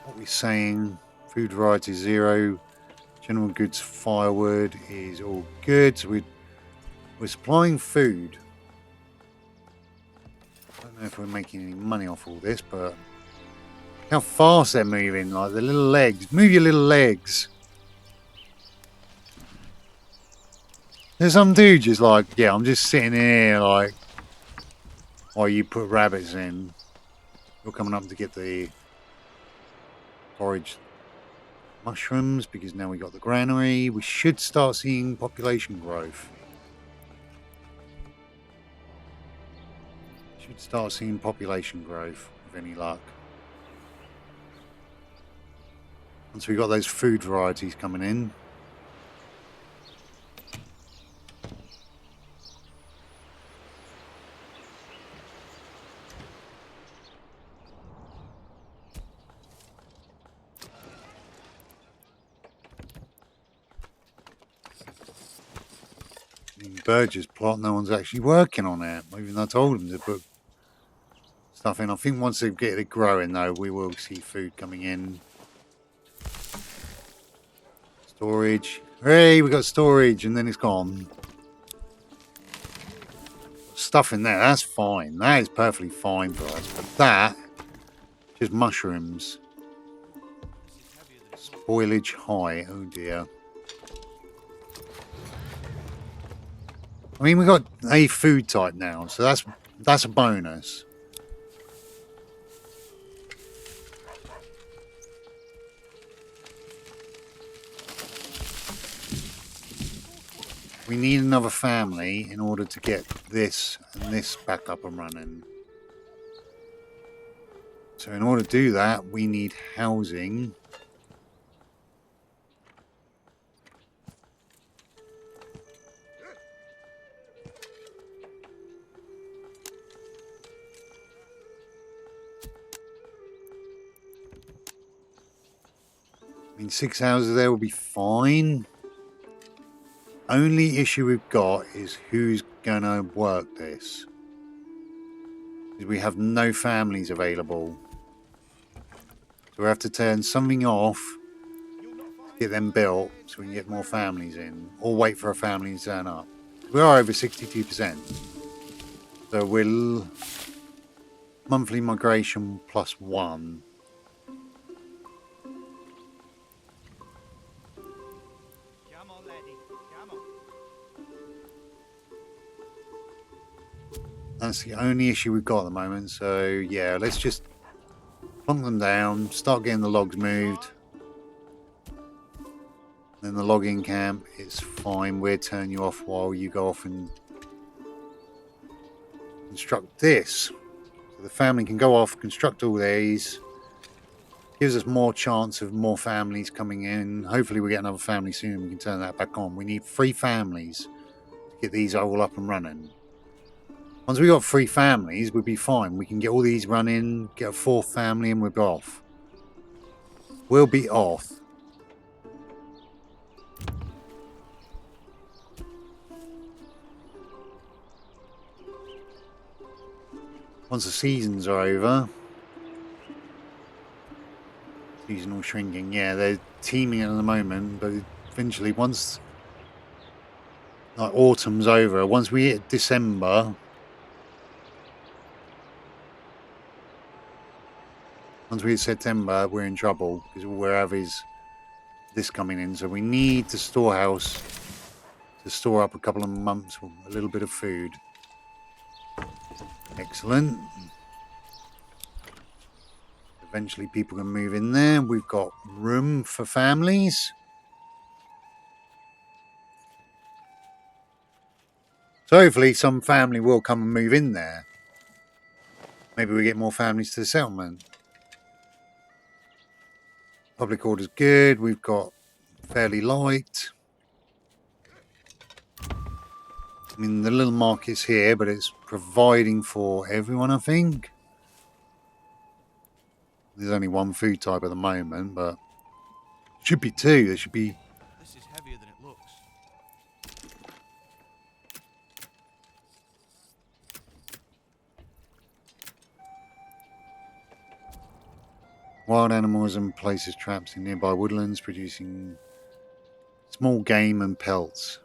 What we're saying, food variety 0, general goods firewood is all good. So we're supplying food. I don't know if we're making any money off all this, but how fast they're moving, like the little legs. Move your little legs. There's some dude just like, yeah, I'm just sitting here like, while you put rabbits in. You're coming up to get the forage mushrooms because now we got the granary. We should start seeing population growth. Should start seeing population growth with any luck. Once we got those food varieties coming in. Burgess plot, no one's actually working on it. Even though I told them to put stuff in. I think once they get it growing, though, we will see food coming in. Storage. Hey, we got storage, and then it's gone. Stuff in there, that's fine. That is perfectly fine for us. But that, just mushrooms. Spoilage high. Oh dear. I mean, we got a food type now, so that's a bonus. We need another family in order to get this and this back up and running. So in order to do that, we need housing. I mean, 6 houses there will be fine. Only issue we've got is who's going to work this. We have no families available. So we have to turn something off to get them built so we can get more families in. Or wait for a family to turn up. We are over 62%. So we'll... monthly migration +1. That's the only issue we've got at the moment. So yeah, let's just plunk them down, start getting the logs moved. Then the logging camp, it's fine. We'll turn you off while you go off and construct this. So the family can go off, construct all these. Gives us more chance of more families coming in. Hopefully we get another family soon and we can turn that back on. We need 3 families to get these all up and running. Once we got 3 families, we'll be fine. We can get all these running, get a 4th family and we'll be off. We'll be off. Once the seasons are over. Seasonal shrinking, yeah, they're teeming at the moment, but eventually once like autumn's over, once we hit December, once we hit September, we're in trouble because all we have is this coming in. So we need the storehouse to store up a couple of months with a little bit of food. Excellent. Eventually people can move in there. We've got room for families. So hopefully some family will come and move in there. Maybe we get more families to the settlement. Public order's good. We've got fairly light. I mean, the little market's here, but it's providing for everyone, I think. There's only 1 food type at the moment, but should be 2. There should be. This is heavier than it looks. Wild animals and places traps in nearby woodlands, producing small game and pelts.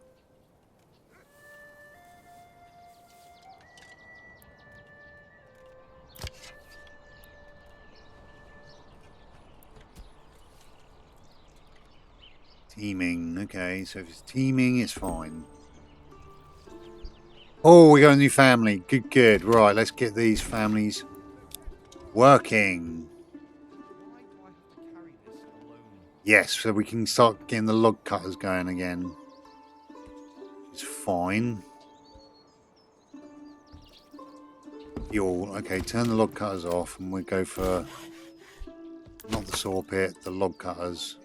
Teaming, okay, so if it's teaming, it's fine. Oh, we got a new family. Good, good. Right, let's get these families working. Why do I have to carry this alone? Yes, so we can start getting the log cutters going again. It's fine. Fuel. Okay, turn the log cutters off and we'll go for not the saw pit, the log cutters.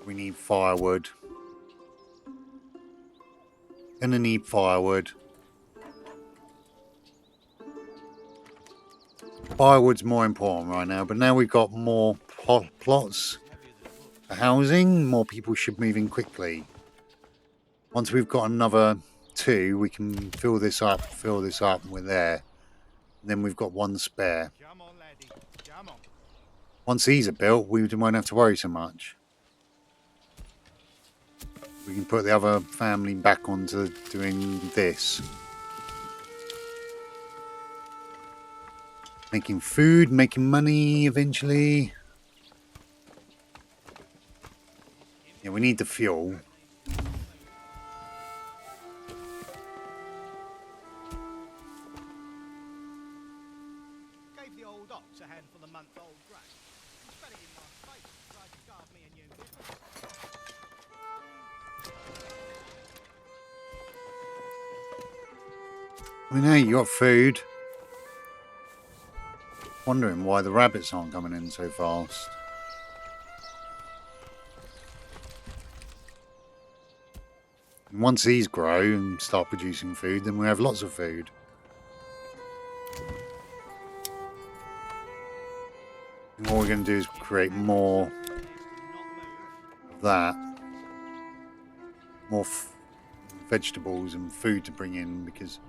We need firewood. Gonna need firewood. Firewood's more important right now, but now we've got more plots for housing. More people should move in quickly. Once we've got another 2, we can fill this up, and we're there. And then we've got 1 spare. Come on, laddie. Come on. Once these are built, we won't have to worry so much. We can put the other family back onto doing this. Making food, making money eventually. Yeah, we need the fuel. Gave the old ox a handful of month-old grass. He spat it in my face and tried to carve me a new business. I mean, hey, you got food. Wondering why the rabbits aren't coming in so fast. And once these grow and start producing food, then we have lots of food. And what we're going to do is create more of that. More vegetables and food to bring in because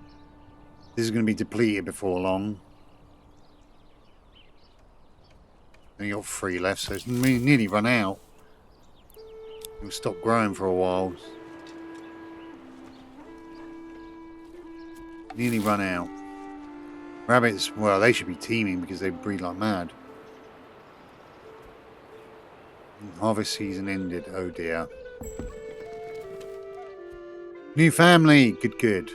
this is going to be depleted before long. And you got 3 left, so it's nearly run out. It'll stop growing for a while. Nearly run out. Rabbits, well, they should be teeming because they breed like mad. Harvest season ended. Oh dear. New family. Good, good.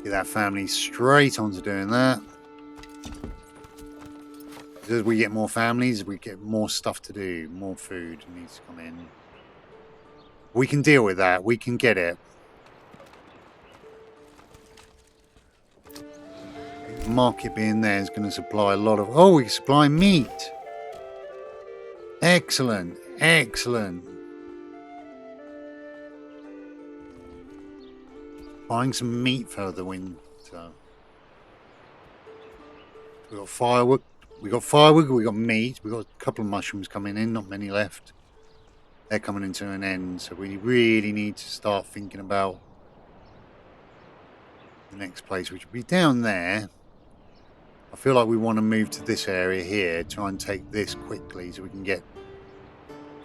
Get that family straight onto doing that. As we get more families, we get more stuff to do. More food needs to come in. We can deal with that. We can get it. The market being there is going to supply a lot of... Oh, we supply meat. Excellent. Excellent. Buying some meat for the winter. We got firewood. We got firewood. We got meat. We got a couple of mushrooms coming in. Not many left. They're coming into an end. So we really need to start thinking about the next place, which would be down there. I feel like we want to move to this area here. Try and take this quickly so we can get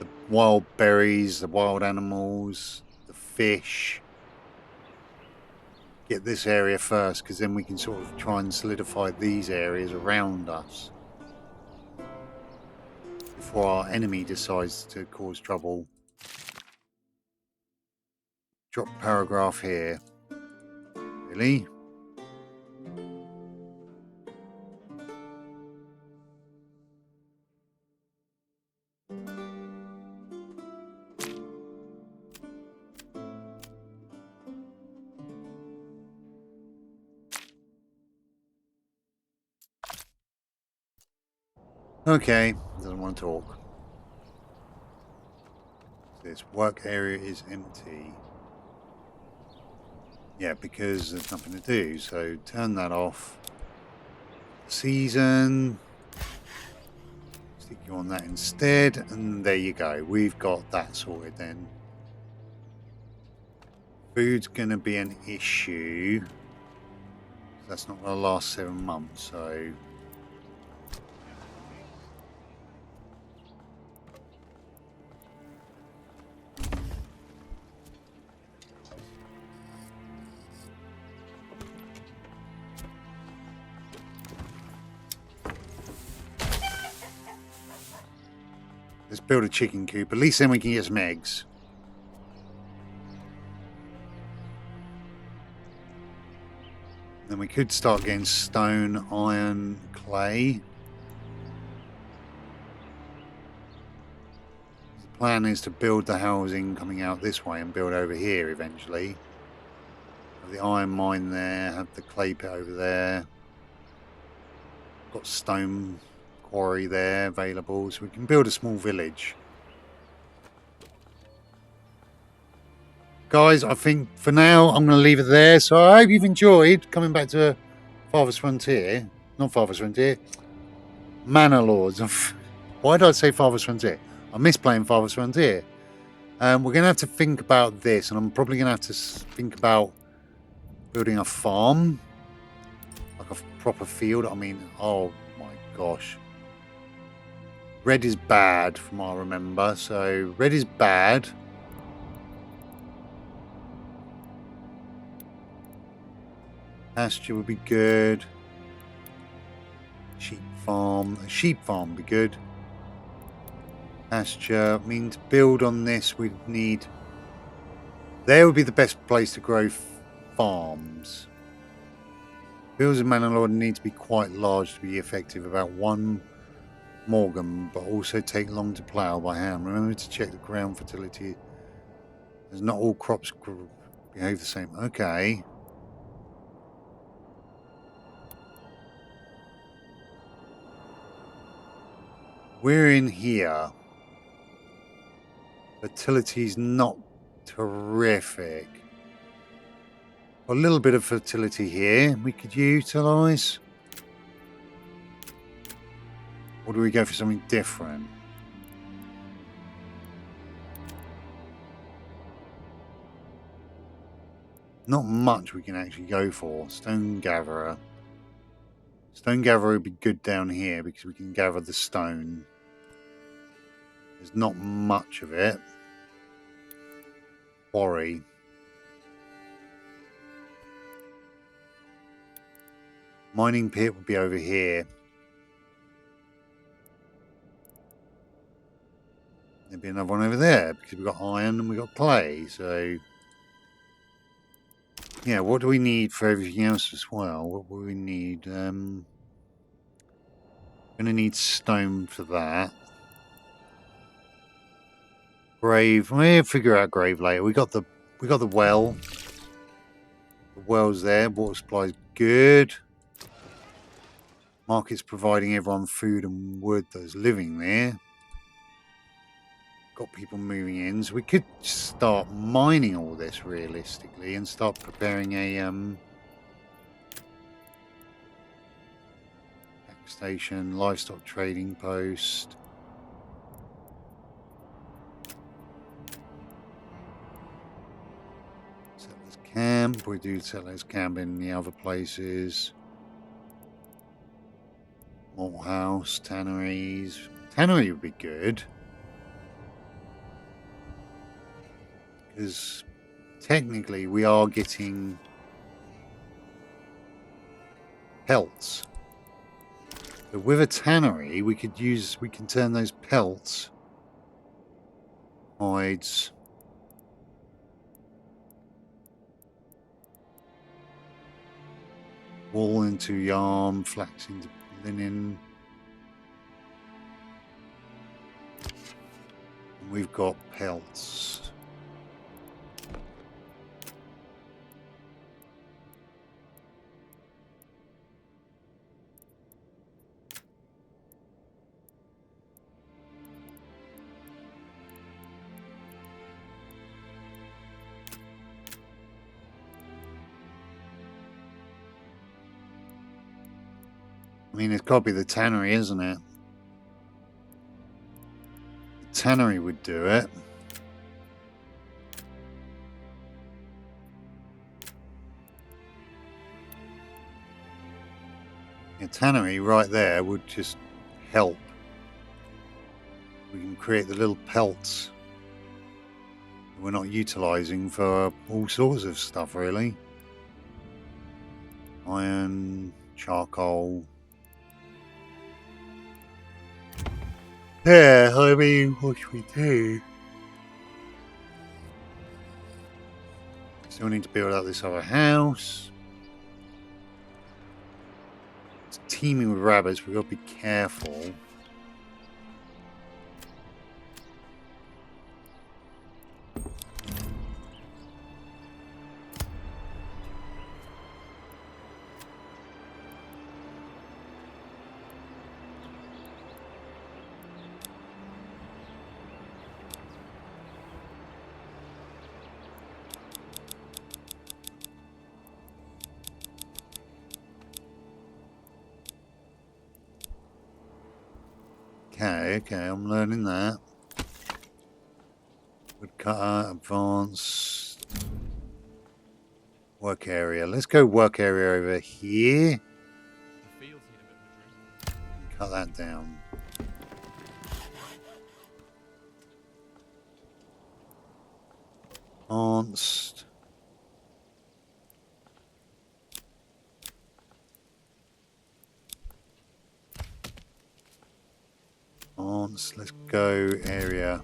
the wild berries, the wild animals, the fish. Get this area first, because then we can sort of try and solidify these areas around us before our enemy decides to cause trouble. Drop paragraph here. Really? Okay, doesn't want to talk. This work area is empty. Yeah, because there's nothing to do. So turn that off. Season. Stick you on that instead. And there you go. We've got that sorted then. Food's going to be an issue. That's not going to last 7 months, so... Let's build a chicken coop. At least then we can get some eggs. Then we could start getting stone, iron, clay. The plan is to build the housing coming out this way and build over here eventually. Have the iron mine there, have the clay pit over there. Got stone quarry there available, so we can build a small village. Guys, I think for now I'm going to leave it there. So I hope you've enjoyed coming back to Father's Frontier. Not Father's Frontier. Manor Lords. Why did I say Father's Frontier? I miss playing Father's Frontier. We're going to have to think about this, and I'm probably going to have to think about building a farm. Like a proper field. I mean, oh my gosh. Red is bad from what I remember. So red is bad. Pasture would be good. Sheep farm. A sheep farm would be good. Pasture. I mean, to build on this, we'd need... There would be the best place to grow farms. Fields of Manor Lord need to be quite large to be effective. About 1 Morgan, but also take long to plough by hand. Remember to check the ground fertility. As not all crops behave the same. Okay. We're in here. Fertility's not terrific. A little bit of fertility here we could utilise. Or do we go for something different? Not much we can actually go for. Stone gatherer. Stone gatherer would be good down here because we can gather the stone. There's not much of it. Quarry. Mining pit would be over here. There'd be another one over there because we've got iron and we've got clay, so Yeah, what do we need for everything else as well? What will we need? Gonna need stone for that. Grave. We'll figure out grave later. We got the well. The well's there. Water supply's good. Market's providing everyone food and wood that's living there. Got people moving in, so we could start mining all this realistically and start preparing a station, livestock trading post. Settlers camp. We do settlers camp in the other places. Malt house, tanneries. Tannery would be good. Because technically we are getting pelts. So with a tannery we can turn those pelts, hides, wool into yarn, flax into linen. And we've got pelts. I mean, it's got to be the tannery, isn't it? The tannery would do it. The tannery right there would just help. We can create the little pelts we're not utilising for all sorts of stuff, really. Iron, charcoal. Yeah, I mean, what should we do? Still need to build up this other house. It's teeming with rabbits. We've got to be careful. Okay, I'm learning that. Woodcutter, advanced. Work area. Let's go work area over here. The fields need a bit of a drink. Cut that down. Advanced. Let's go area.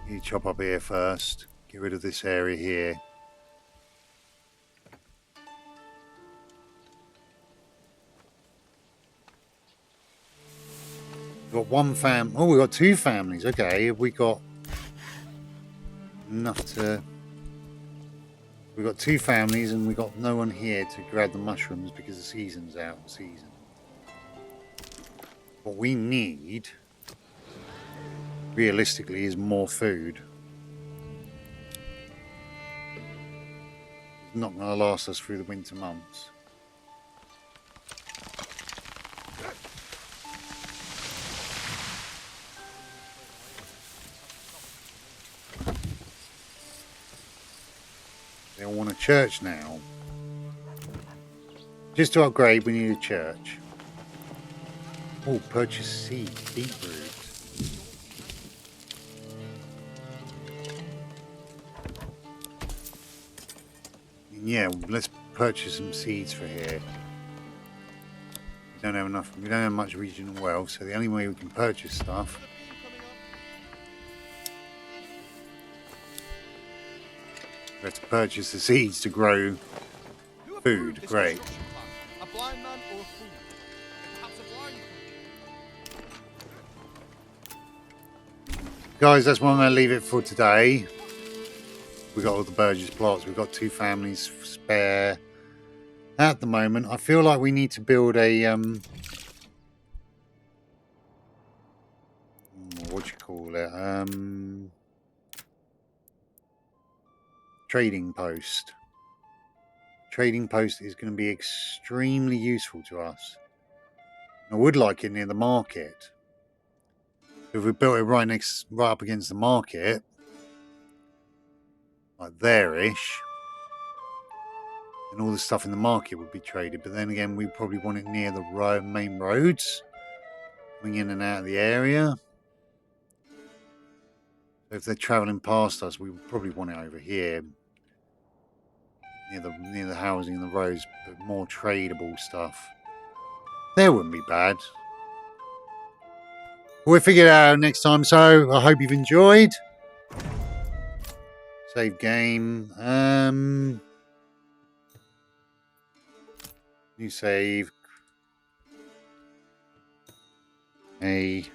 You chop up here first. Get rid of this area here. We've got one fam. Oh, we've got two families. Okay, have we got enough to... We've got two families and we've got no one here to grab the mushrooms because the season's out of season. What we need, realistically, is more food. It's not going to last us through the winter months. They all want a church now. Just to upgrade, we need a church. Oh, purchase seed, beetroot. Yeah, let's purchase some seeds for here. We don't have enough. We don't have much regional wealth, so the only way we can purchase stuff We have to purchase the seeds to grow Who food. approved this Great. construction plan? A blind man or a fool? Perhaps a blind fool. Guys, that's where I'm going to leave it for today. We got all the Burgess plots. We've got 2 families spare at the moment. I feel like we need to build a what do you call it? Trading post. Trading post is going to be extremely useful to us. I would like it near the market. If we built it right up against the market, like there-ish, and all the stuff in the market would be traded. But then again, we probably want it near the main roads, coming in and out of the area. So if they're travelling past us, we would probably want it over here, near the housing and the roads, but more tradable stuff. There wouldn't be bad. We'll figure it out next time. So I hope you've enjoyed. Save game. New save. A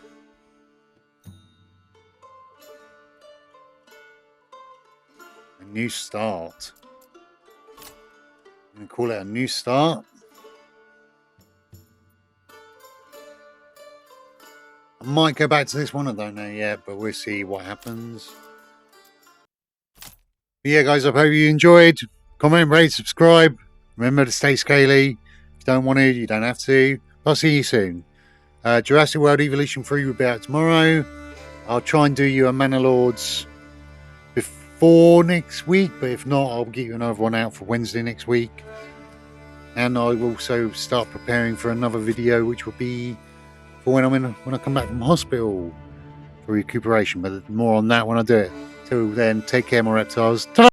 new start. I'm going to call it a new start. I might go back to this one. I don't know yet, but we'll see what happens. But yeah, guys, I hope you enjoyed. Comment, rate, subscribe. Remember to stay scaly. If you don't want to, you don't have to. I'll see you soon. Jurassic World Evolution 3 will be out tomorrow. I'll try and do you a Manor Lords before next week, but if not, I'll get you another one out for Wednesday next week. And I will also start preparing for another video, which will be for when I come back from hospital for recuperation. But more on that when I do it. Till then, take care, my reptiles. Ta-da!